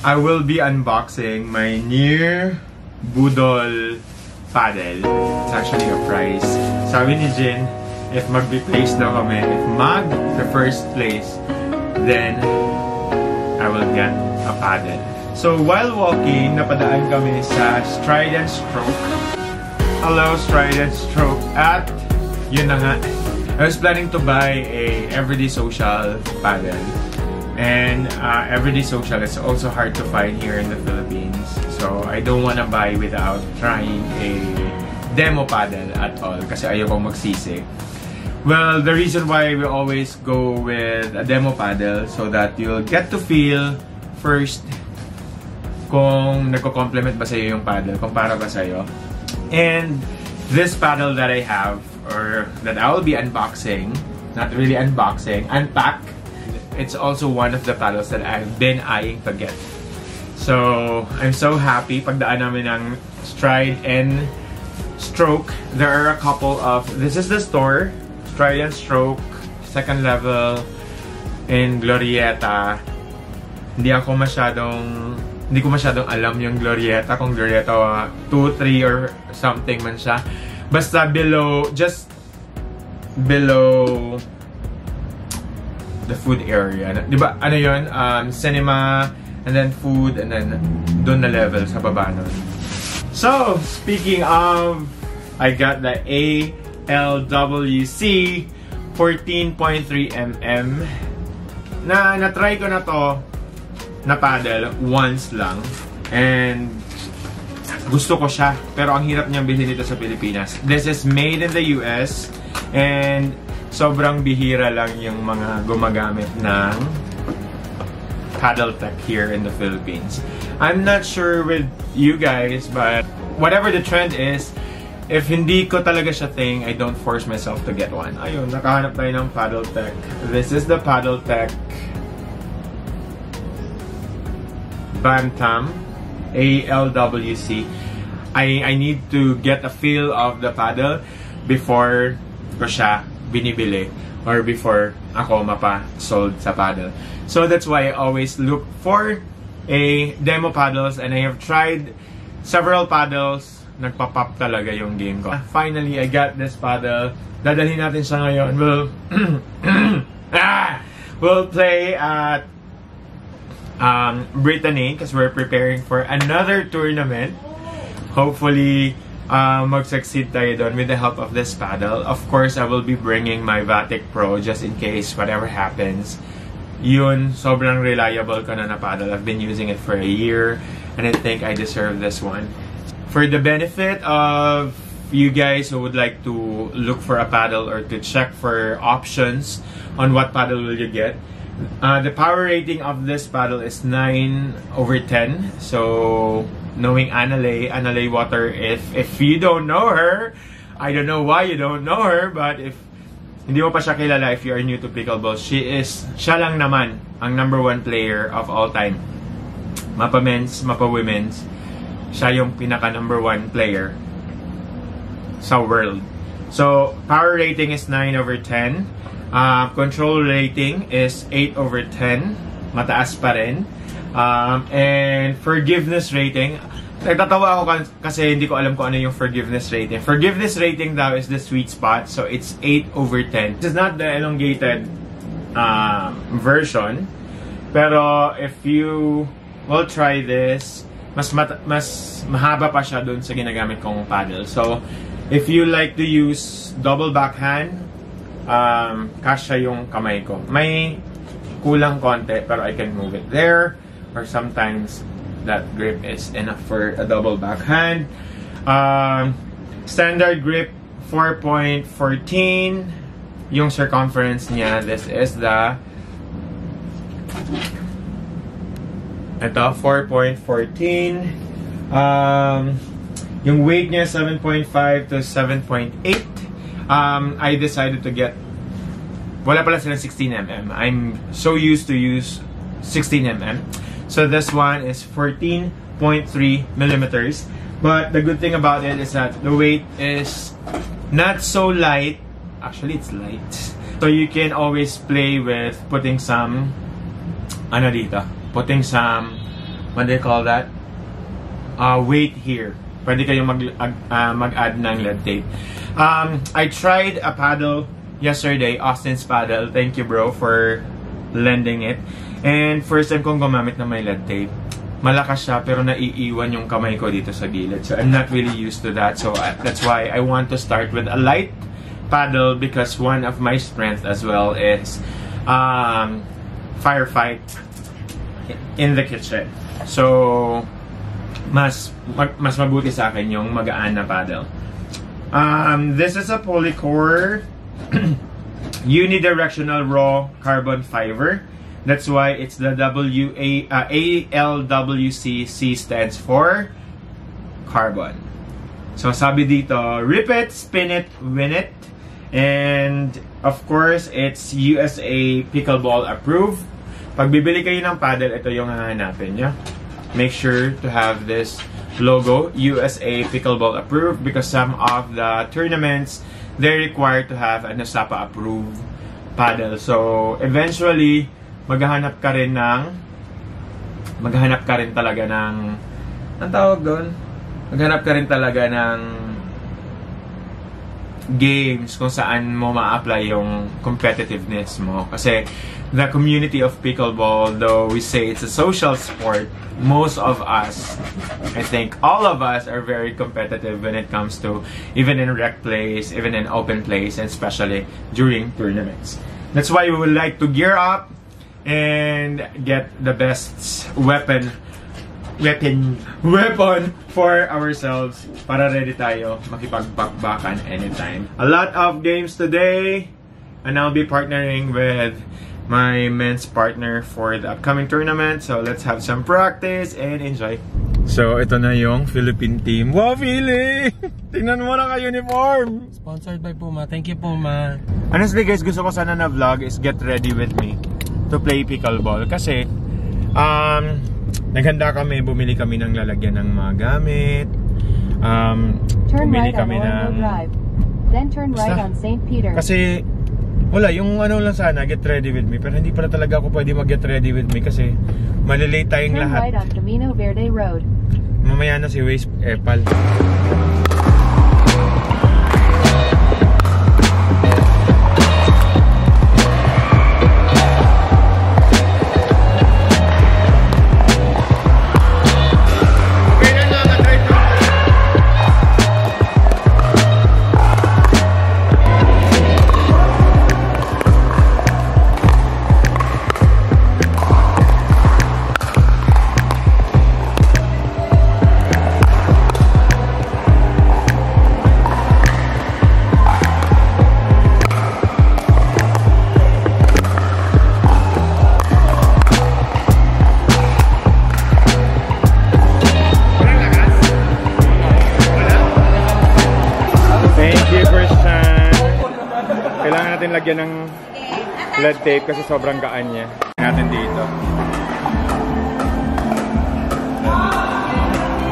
I will be unboxing my new Budol paddle. It's actually a prize. Sabi ni Jin, if mag-be-place daw kami, if the first place, then I will get a paddle. So while walking, napadaan kami sa Stride and Stroke. Hello, Stride and Stroke. At yun na nga, I was planning to buy a Everyday Social paddle. And Everyday Social is also hard to find here in the Philippines. So I don't want to buy without trying a demo paddle at all kasi ayoko magsisi. Well, the reason why we always go with a demo paddle so that you'll get to feel first kung nagko-complement ba sa'yo yung paddle, kung para ba sa'yo. And this paddle that I have, or that I will be unboxing, not really unboxing, unpack, it's also one of the paddles that I've been eyeing to get. So, I'm so happy. Pagdaan namin ng Stride and Stroke, there are a couple of, this is the store, Stride and Stroke, second level, in Glorieta. Hindi ko masyadong alam yung Glorieta, kung Glorieta 2, 3 or something man siya. Basta just below the food area. Diba, ano yun? Cinema, and then food, and then doon na level sa baba nun. So, speaking of, I got the ALWC 14.3mm na-try ko na to na paddle once lang, and gusto ko siya, pero ang hirap niyang bilhin dito sa Pilipinas. This is made in the US, and sobrang bihira lang yung mga gumagamit ng paddle tech here in the Philippines. I'm not sure with you guys, but whatever the trend is, if hindi ko talaga siya thing, I don't force myself to get one. Ayun, nakahanap tayo ng paddle tech. This is the paddle tech Bantam ALWC. I need to get a feel of the paddle before ko siya binibili or before ako mapa-sold sa paddle. So that's why I always look for a demo paddles, and I have tried several paddles. Nagpa-pop talaga yung game ko. Finally, I got this paddle. Dadalhin natin siya ngayon. We'll play at Brittany because we're preparing for another tournament. Hopefully, mag-succeed tayo doon with the help of this paddle. Of course, I will be bringing my Vatic Pro just in case whatever happens. Yun, sobrang reliable ko na paddle. I've been using it for a year, and I think I deserve this one. For the benefit of you guys who would like to look for a paddle or to check for options on what paddle will you get, the power rating of this paddle is 9/10. So, knowing Analay Water, if you don't know her, I don't know why you don't know her, but if hindi mo pa siya kilala, if you are new to pickleball, siya lang naman ang #1 player of all time. Mapa men's, mapa women's, siya yung pinaka #1 player sa world. So, power rating is 9/10. Control rating is 8/10. Mataas pa rin. And forgiveness rating, nagtatawa ako kasi hindi ko alam kung ano yung forgiveness rating. Forgiveness rating daw is the sweet spot. So, it's 8/10. This is not the elongated version. Pero, if you will try this, mas mahaba pa siya dun sa ginagamit kong paddle. So, if you like to use double backhand, kasya yung kamay ko. May kulang konti, pero I can move it there. Or sometimes, that grip is enough for a double backhand. Standard grip, 4.14. Yung circumference niya, this is the 4.14. Yung weight niya 7.5 to 7.8. I decided to get, wala pala sila 16mm. I'm so used to use 16mm. So this one is 14.3 millimeters. But the good thing about it is that the weight is not so light. Actually, it's light. So you can always play with putting some, putting some what do you call that? Weight here. Pwede kayong mag-add ng lead tape. I tried a paddle yesterday, Austin's paddle. Thank you, bro, for lending it. And first time kong gumamit ng may lead tape. Malakas siya, pero naiiwan yung kamay ko dito sa gilid. So I'm not really used to that. So that's why I want to start with a light paddle, because one of my strengths as well is firefight in the kitchen. So mas mabuti sa akin yung magaan na paddle. This is a Polycore unidirectional raw carbon fiber. That's why it's the ALWC. C stands for carbon. So sabi dito, rip it, spin it, win it. And of course, it's USA Pickleball approved. Pag bibili kayo ng paddle, ito yung hahanapin nyo. Make sure to have this logo, USA Pickleball approved, because some of the tournaments, they're required to have an USAPA approved paddle. So eventually, maghahanap ka rin talaga ng, ang tawag doon? Maghanap ka rin talaga ng games kung saan mo ma-apply yung competitiveness mo. Kasi the community of pickleball, though we say it's a social sport, most of us, I think all of us, are very competitive when it comes to even in rec plays, even in open plays, and especially during tournaments. That's why we would like to gear up and get the best weapon for ourselves para ready tayo makipagbakbakan anytime. A lot of games today, and I'll be partnering with my men's partner for the upcoming tournament. So let's have some practice and enjoy. So ito na yung Philippine team. Wow, Philly! Tingnan mo na ka-uniform! Sponsored by Puma. Thank you, Puma. Honestly guys, gusto ko sana na vlog is get ready with me to play pickleball. Kasi naghanda kami, bumili kami ng lalagyan ng mga gamit. Bumili kami ng Drive. Then turn right on St. Peter. Kasi wala, yung ano lang sana, get ready with me. Pero hindi pala talaga ako pwede mag-get ready with me kasi malilate tayong turn lahat. Right on Camino Verde Road. Mamaya na si Waze Epal. Lagyan ng lead tape kasi sobrang gaan niya. Natin dito.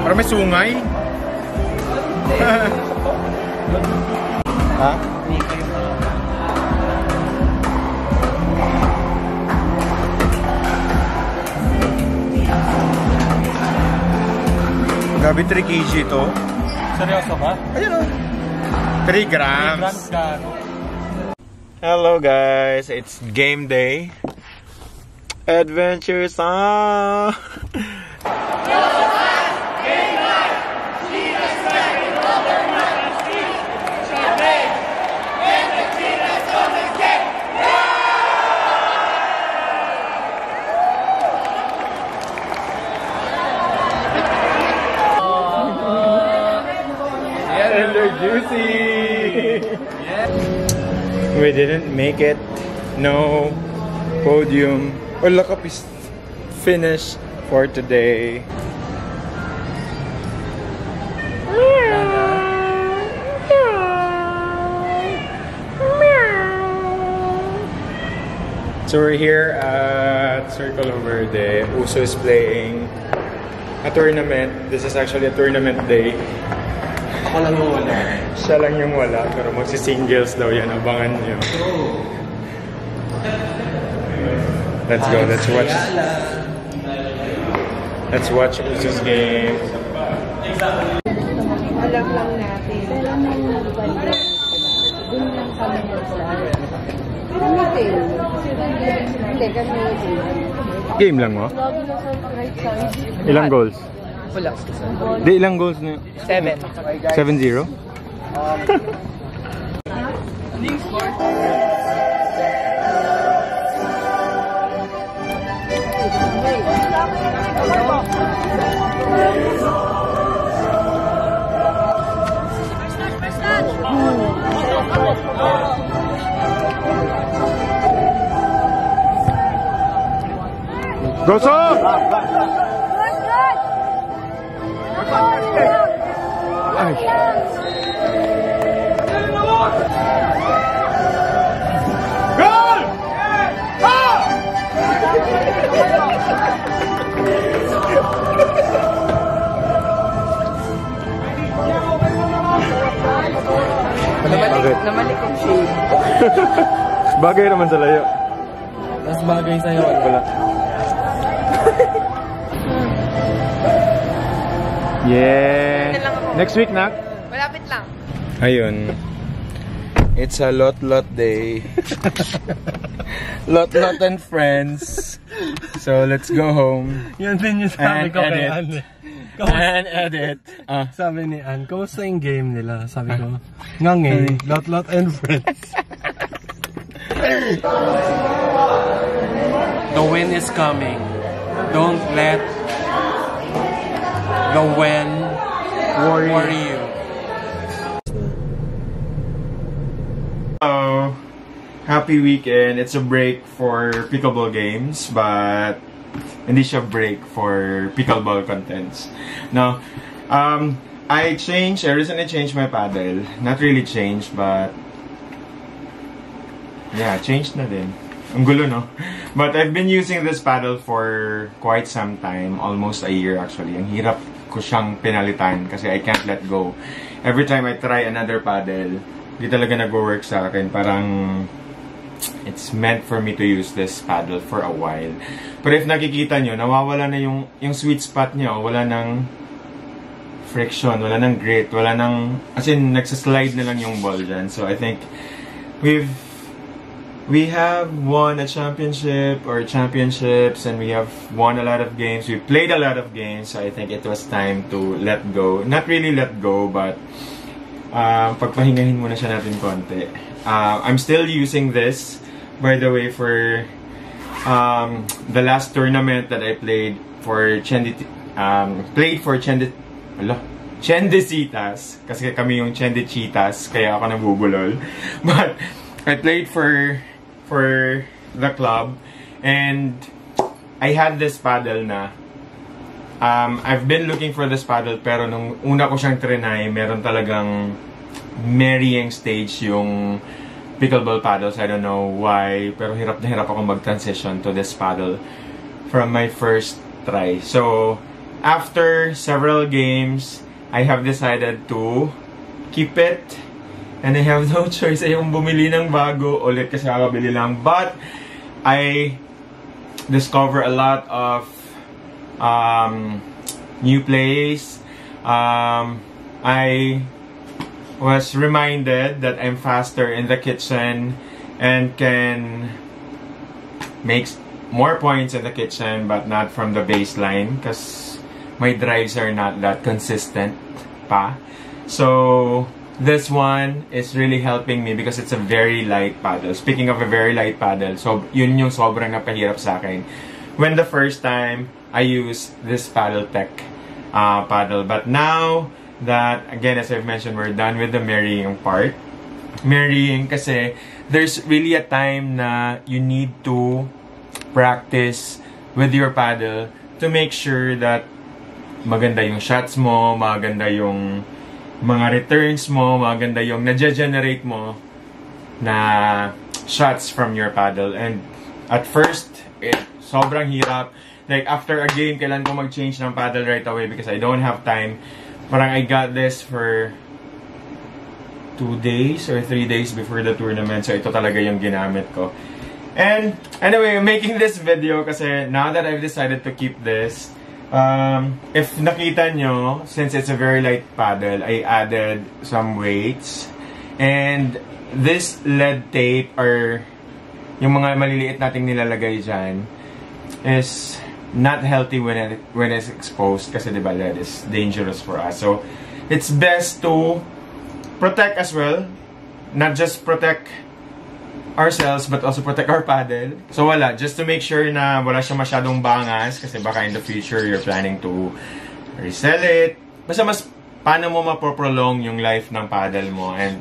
Parang may sungay. Ha? Grabe, 3 kg to. Seryoso ba? Ayun o. 3 grams. 3 grams ka. Hello guys, it's game day. Adventure song. They're juicy. We didn't make it. No podium or lakapis finish for today. So we're here at Circle Verde. Uso is playing a tournament. This is actually a tournament day. Ako lang yung wala. Siya lang yung wala, pero magsi-singles daw yan. Abangan nyo. Let's go, let's watch. Let's watch Uso's game. Alam lang natin. Pero nung nagbalik, dun lang kami Hindi, kami Game lang mo? lobby na sa right side. Ilang goals? Wala. Di, ilang goals na? 7. 7-0? Go, so! Ay. Goal! Namalik ang shade. Bagay naman sa layo. Mas bagay sa'yo. Wala. Yeah. Next week na? Malapit lang. Ayun. It's a lot day. lot and friends. So let's go home. Yan din yung sabi And ko kay edit. Anne. And edit. Sabi ni Anne, kamusta yung game nila? Sabi ko, ngangi, lot and friends. The win is coming. Don't let the win worry you. Hello. Happy weekend. It's a break for pickleball games, but hindi siya break for pickleball contents. Now, I recently changed my paddle. Not really changed, but yeah, changed na din. Ang gulo, no? But I've been using this paddle for quite some time, almost a year actually. Ang hirap ko siyang pinalitan kasi I can't let go. Every time I try another paddle, di talaga nag-work sa akin. Parang it's meant for me to use this paddle for a while. But if nakikita nyo, nawawala na yung sweet spot nyo. Wala nang friction, wala nang grit, wala nang... As in, nagsaslide na lang yung ball dyan. So I think we have won a championship or championships, and we have won a lot of games. We played a lot of games, so I think it was time to let go. Not really let go, but pagpahingahin muna siya natin konti. I'm still using this, by the way, for the last tournament that I played for Chendecitas, kasi kami yung Chendecitas, kaya ako nabubulol. But I played for the club, and I had this paddle na I've been looking for this paddle, pero nung una ko siyang trinay, meron talagang marrying stage yung pickleball paddles. I don't know why, pero hirap na hirap ako mag-transition to this paddle from my first try. So after several games, I have decided to keep it. And I have no choice. Ayong bumili ng bago ulit kasi kakabili lang. But I discover a lot of new plays. I was reminded that I'm faster in the kitchen and can make more points in the kitchen, but not from the baseline because my drives are not that consistent pa. So this one is really helping me because it's a very light paddle. Speaking of a very light paddle, so yun yung sobrang napahirap sa akin when the first time I used this Paddle Tech paddle. But now that, again, as I've mentioned, we're done with the marrying part. Marrying kasi there's really a time na you need to practice with your paddle to make sure that maganda yung shots mo, maganda yung mga returns mo, maganda yung na-generate mo na shots from your paddle. And at first, sobrang hirap. Like, after a game, kailan ko mag-change ng paddle right away because I don't have time. Parang I got this for 2 days or 3 days before the tournament. So, ito talaga yung ginamit ko. And, anyway, I'm making this video kasi now that I've decided to keep this, If nakita nyo, since it's a very light paddle, I added some weights. And this lead tape or yung mga maliliit nating nilalagay dyan is not healthy when it's exposed kasi diba lead is dangerous for us. So, it's best to protect as well. Not just protect ourselves but also protect our paddle. So wala, just to make sure na wala siya masyadong bangas kasi baka in the future you're planning to resell it. Basta mas paano mo mapoprolong yung life ng paddle mo, and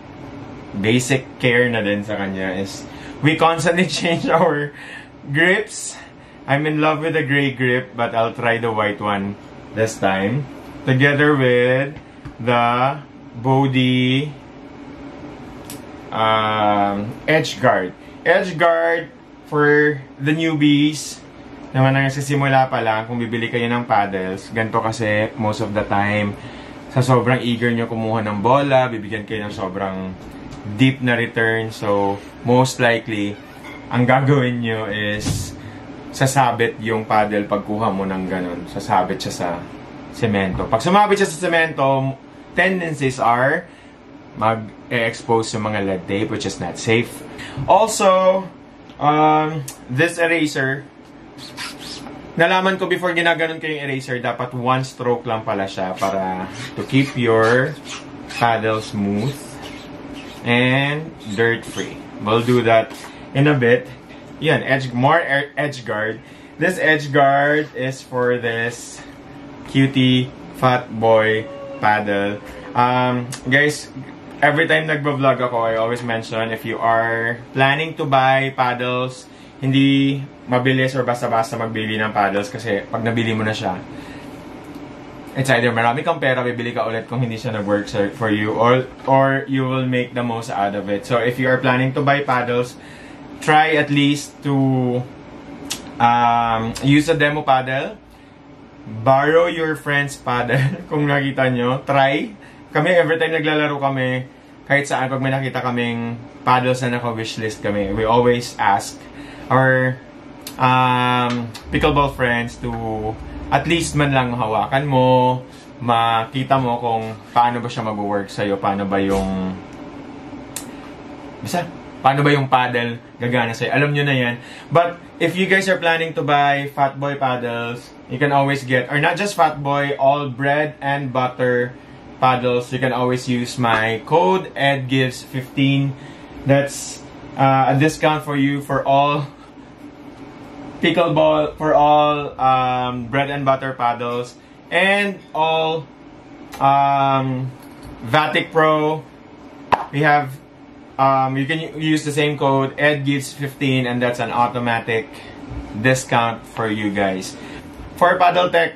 basic care na din sa kanya is we constantly change our grips. I'm in love with the gray grip but I'll try the white one this time together with the Bodhi edge guard. Edge guard for the newbies naman na nagsisimula pa lang, kung bibili kayo ng paddles, ganito kasi most of the time sa sobrang eager nyo kumuha ng bola, bibigyan kayo ng sobrang deep na return. So most likely ang gagawin nyo is sasabit yung paddle pagkuha mo ng ganun. Sasabit siya sa semento. Pag sumabit siya sa semento, tendencies are mag-expose yung mga lead tape, which is not safe. Also, this eraser, nalaman ko before ginaganon ko yung eraser, dapat one stroke lang pala siya para to keep your paddle smooth and dirt-free. We'll do that in a bit. Yan, more edge guard. This edge guard is for this cutie fat boy paddle. Guys, every time nagba-vlog ako, I always mention, if you are planning to buy paddles, hindi mabilis or basta-basta magbili ng paddles kasi pag nabili mo na siya, it's either marami kang pera, bibili ka ulit kung hindi siya nag-work for you, or you will make the most out of it. So if you are planning to buy paddles, try at least to use a demo paddle. Borrow your friend's paddle. Kung nakita nyo, try. Kami, every time naglalaro kami, kahit saan, pag may nakita kaming paddles na naka-wishlist kami, we always ask our pickleball friends to at least man lang hawakan mo, makita mo kung paano ba siya mag-work sa'yo, paano ba yung paddle gagana sa'yo. Alam nyo na yan. But if you guys are planning to buy Fat Boy paddles, you can always get, or not just Fat Boy, all bread and butter paddles, you can always use my code EDGIVES15. That's a discount for you for all pickleball, for all bread and butter paddles, and all Vatic Pro. We have you can use the same code EDGIVES15, and that's an automatic discount for you guys. For Paddle Tech,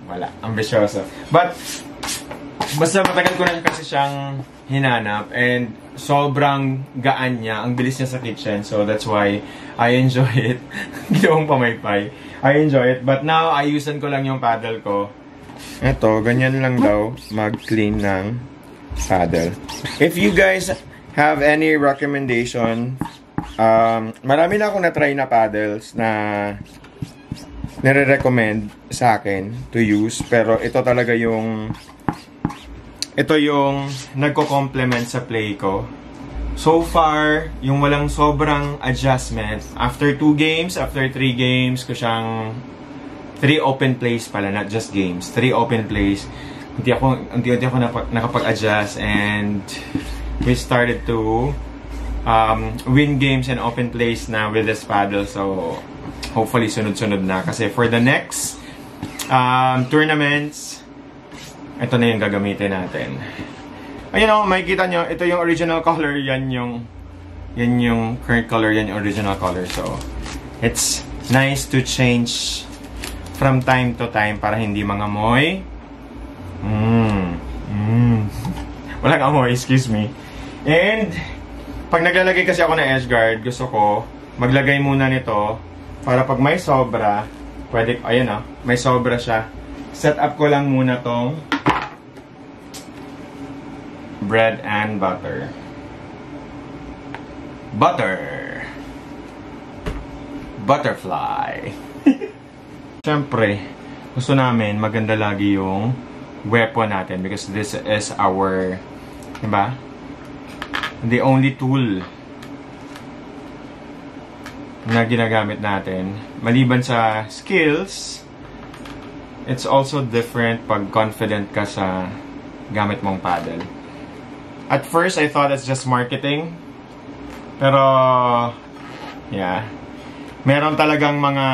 wala, ambisyoso. But basta matagal ko na kasi siyang hinanap, and sobrang gaan niya, ang bilis niya sa kitchen, so that's why I enjoy it. Gawang pamaypay. I enjoy it, but now ayusan ko lang yung paddle ko. Eto, ganyan lang daw mag-clean ng paddle. If you guys have any recommendation, marami na akong na-try na paddles na nire-recommend sa akin to use, pero ito talaga yung nagko-complement sa play ko. So far, yung walang sobrang adjustment. After 2 games, after 3 games, ko siyang 3 open plays pala, not just games. 3 open plays. Unti-unti ako nakapag-adjust, and we started to win games and open plays na with this paddle. So, hopefully, sunod-sunod na. Kasi for the next tournaments, ito na yung gagamitin natin. Ayun o, makikita nyo, ito yung original color, yan yung current color, yan yung original color. So, it's nice to change from time to time para hindi mangamoy. Walang amoy, excuse me. And, pag naglalagay kasi ako ng edge guard, gusto ko maglagay muna nito para pag may sobra, pwede, ayun o, may sobra siya. Set up ko lang muna tong bread and butter. Butterfly. Siyempre, gusto namin maganda lagi yung weapon natin because this is our, diba? The only tool na ginagamit natin. Maliban sa skills, it's also different pag confident ka sa gamit mong paddle. At first, I thought it's just marketing. Pero, yeah. Meron talagang mga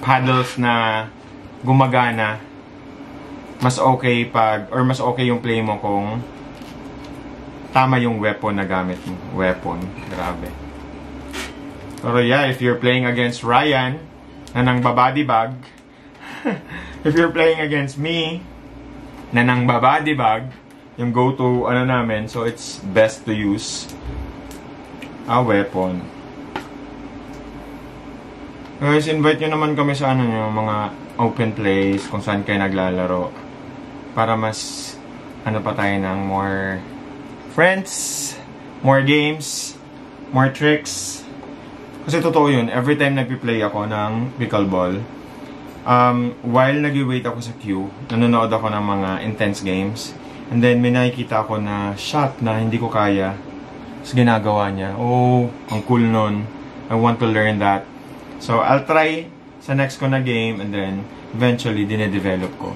paddles na gumagana. Mas okay mas okay yung play mo kung tama yung weapon na gamit mo. Weapon. Grabe. Pero yeah, if you're playing against Ryan, na nang babody bag, if you're playing against me, na nang babody bag, yung go-to namin, so it's best to use a weapon. Guys, invite nyo naman kami sa mga open plays, kung saan kayo naglalaro. Para mas, pa tayo ng more friends, more games, more tricks. Kasi totoo yun, every time nagpi-play ako ng pickleball, while nag-wait ako sa queue, nanonood ako ng mga intense games, and then may nakikita ako na shot na hindi ko kaya. Tapos ginagawa niya, oh, ang cool nun. I want to learn that. So, I'll try sa next ko na game, and then eventually, dinedevelop ko.